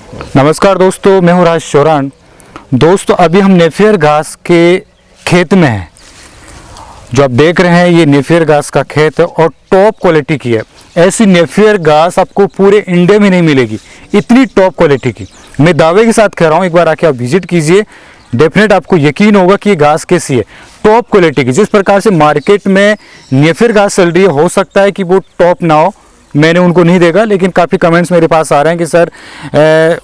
नमस्कार दोस्तों, मैं हूं राज चौरान। दोस्तों अभी हम नेपियर घास के खेत में हैं। जो आप देख रहे हैं ये नेपियर घास का खेत है और टॉप क्वालिटी की है। ऐसी नेपियर घास आपको पूरे इंडिया में नहीं मिलेगी, इतनी टॉप क्वालिटी की। मैं दावे के साथ कह रहा हूँ, एक बार आके आप विजिट कीजिए, डेफिनेट आपको यकीन होगा कि ये घास कैसी है, टॉप क्वालिटी की। जिस प्रकार से मार्केट में नेपियर घास चल रही है, हो सकता है कि वो टॉप ना हो, मैंने उनको नहीं देखा, लेकिन काफ़ी कमेंट्स मेरे पास आ रहे हैं कि सर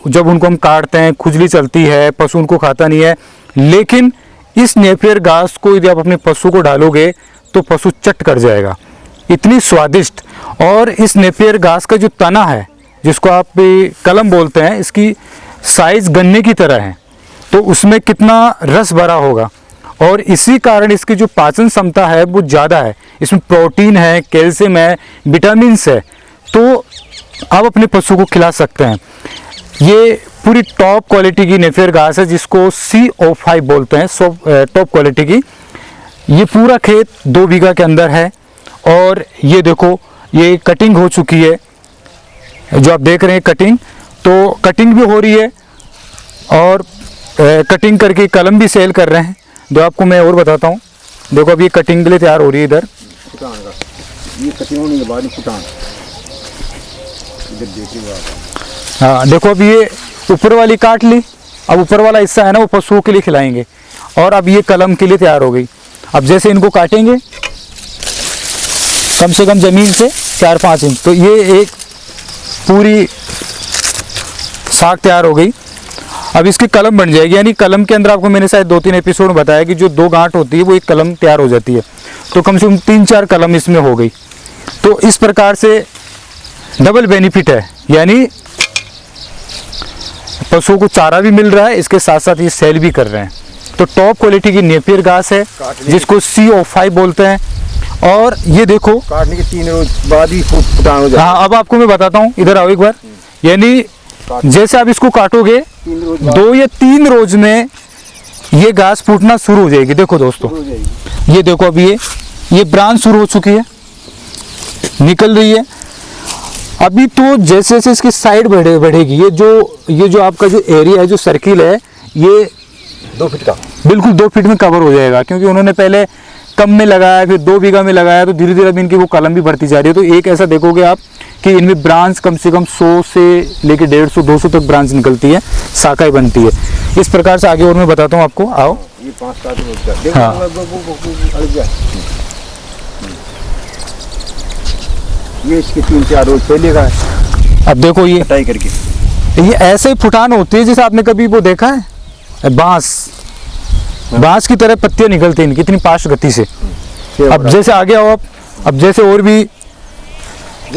जब उनको हम काटते हैं खुजली चलती है, पशु उनको खाता नहीं है। लेकिन इस नेपियर घास को यदि आप अपने पशु को डालोगे तो पशु चट कर जाएगा, इतनी स्वादिष्ट। और इस नेपियर घास का जो तना है, जिसको आप कलम बोलते हैं, इसकी साइज़ गन्ने की तरह है, तो उसमें कितना रस भरा होगा। और इसी कारण इसकी जो पाचन क्षमता है वो ज़्यादा है। इसमें प्रोटीन है, कैल्शियम है, विटामिन्स है, तो आप अपने पशु को खिला सकते हैं। ये पूरी टॉप क्वालिटी की नेपियर घास है, जिसको CO5 बोलते हैं, टॉप क्वालिटी की। ये पूरा खेत 2 बीघा के अंदर है। और ये देखो, ये कटिंग हो चुकी है, जो आप देख रहे हैं कटिंग, तो कटिंग भी हो रही है और कटिंग करके कलम भी सेल कर रहे हैं। जो आपको मैं और बताता हूँ, देखो अब ये कटिंग के लिए तैयार हो रही है। इधर ये कटिंग होने के बाद फुटान, इधर देखिए। हाँ देखो, अब ये ऊपर वाली काट ली, अब ऊपर वाला हिस्सा है ना वो पशुओं के लिए खिलाएंगे। और अब ये कलम के लिए तैयार हो गई। अब जैसे इनको काटेंगे कम से कम ज़मीन से 4-5 इंच, तो ये एक पूरी साग तैयार हो गई। अब इसकी कलम बन जाएगी, यानी कलम के अंदर आपको मैंने शायद 2-3 एपिसोड में बताया कि जो 2 गांठ होती है वो एक कलम तैयार हो जाती है। तो कम से कम 3-4 कलम इसमें हो गई। तो इस प्रकार से डबल बेनिफिट है, यानी पशुओं को चारा भी मिल रहा है, इसके साथ साथ ये सेल भी कर रहे हैं। तो टॉप क्वालिटी की नेपियर घास है, जिसको CO5 बोलते हैं। और ये देखो, काटने के 3 रोज बाद ही फुटान हो जाएगा। हाँ अब आपको मैं बताता हूँ, इधर आओ एक बार। यानी जैसे आप इसको काटोगे 2 या 3 रोज में ये घास फूटना शुरू हो जाएगी। देखो दोस्तों, ये देखो, अब ये ब्रांच शुरू हो चुकी है, निकल रही है। अभी तो जैसे जैसे इसकी साइड बढ़ेगी, ये जो आपका जो एरिया है, जो सर्किल है, ये 2 फीट का बिल्कुल 2 फीट में कवर हो जाएगा। क्योंकि उन्होंने पहले कम में लगाया, फिर 2 बीघा में लगाया, तो धीरे धीरे अब इनकी वो कलम भी बढ़ती जा रही है। तो एक ऐसा देखोगे आप कि इनमें ब्रांच कम से कम 100 से लेके 150-200 तक ब्रांच निकलती है, शाखाएं बनती है। इस प्रकार से आगे और मैं बताता हूँ आपको। आओ, ये 5-7 रोज का देखो। हाँ। ये इसके 3-4 रोज पहले का है। अब देखो, ये कटाई करके ये ऐसे फुटान होती है जैसे आपने कभी वो देखा है बांस की तरह पत्तियां निकलती हैं इनकी, इतनी फास्ट गति से। अब जैसे आगे आओ आप, अब जैसे और भी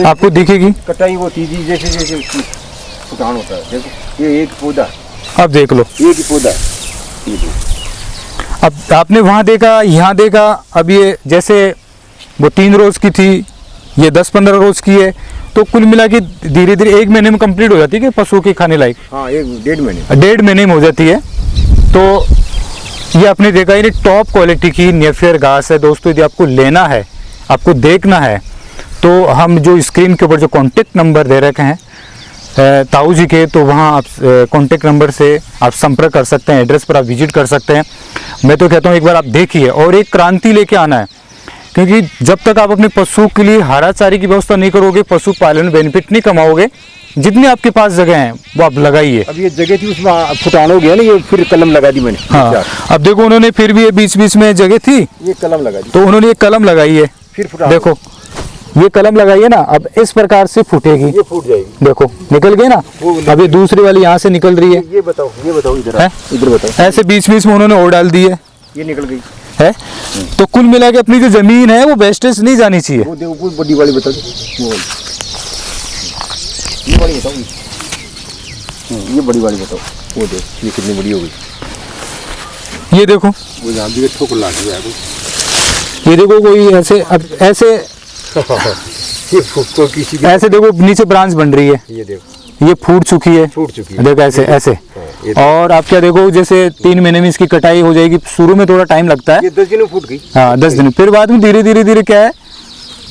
आपको दिखेगी कटाई वो तीजी जैसे जैसे फुटान होता है। देखो ये एक पौधा, अब देख लो, एक ही पौधा है। ये देखो, अब आपने वहां देखा, यहाँ देखा। अब ये जैसे वो 3 रोज की थी, ये 10-15 रोज की है। तो कुल मिला के धीरे धीरे 1 महीने में कंप्लीट हो जाती है कि पशुओं के खाने लायक। हाँ, 1-1.5 महीने, 1.5 महीने में हो जाती है। तो ये आपने देखा, ये टॉप क्वालिटी की नेपियर घास है। दोस्तों यदि आपको लेना है, आपको देखना है, तो हम जो स्क्रीन के ऊपर जो कॉन्टेक्ट नंबर दे रखे हैं ताऊ जी के, तो वहाँ आप कॉन्टेक्ट नंबर से आप संपर्क कर सकते हैं, एड्रेस पर आप विजिट कर सकते हैं। मैं तो कहता हूँ एक बार आप देखिए और एक क्रांति लेके आना है। क्योंकि जब तक आप अपने पशु के लिए हरा चारे की व्यवस्था नहीं करोगे, पशुपालन बेनिफिट नहीं कमाओगे। जितनी आपके पास जगह है वो आप लगाइए। अब ये जगह थी उसमें फुटान हो गया ना, ये फिर कलम लगा दी मैंने। हाँ, अब देखो उन्होंने फिर भी ये बीच बीच में जगह थी, ये कलम लगा दी, तो उन्होंने ये कलम लगाई है। फिर फुटान देखो ये कलम लगाई है ना, अब इस प्रकार से फूटेगी, ये फूट जाएगी। देखो निकल गई ना। अब ये दूसरी वाली यहाँ से निकल रही है। ये बताओ इधर है? इधर बताओ। ऐसे बीच बीच में उन्होंने और डाल दी है, ये निकल गई है। तो कुल मिला के अपनी जो जमीन है वो वेस्टेज नहीं जानी चाहिए। वो देखो, कोई बड़ी वाली बताओ, वो वाली, ये वाली बताओ। ये बड़ी वाली बताओ, वो देखो ये कितनी बड़ी हो गई। ये देखो, वो यहाँ भी ठोक ला दिया है। ये देखो कोई ऐसे, अब ऐसे ये फूट किसी भी ऐसे देखो नीचे ब्रांच बन रही है, ये देखो ये फूट चुकी है, देखो ऐसे ऐसे। और आप क्या देखो, जैसे 3 महीने में इसकी कटाई हो जाएगी। शुरू में थोड़ा टाइम लगता है, ये 10 दिन में फूट गई। हाँ 10 दिन, फिर बाद में धीरे धीरे क्या है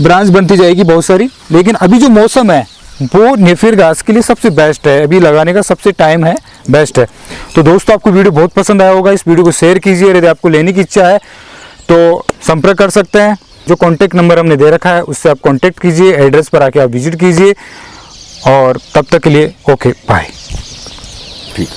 ब्रांच बनती जाएगी बहुत सारी। लेकिन अभी जो मौसम है वो नेफियर घास के लिए सबसे बेस्ट है, अभी लगाने का सबसे टाइम है, बेस्ट है। तो दोस्तों आपको वीडियो बहुत पसंद आया होगा, इस वीडियो को शेयर कीजिए। यदि आपको लेने की इच्छा है तो संपर्क कर सकते हैं, जो कॉन्टैक्ट नंबर हमने दे रखा है उससे आप कॉन्टैक्ट कीजिए, एड्रेस पर आके आप विजिट कीजिए। और तब तक के लिए ओके बाय। ठीक।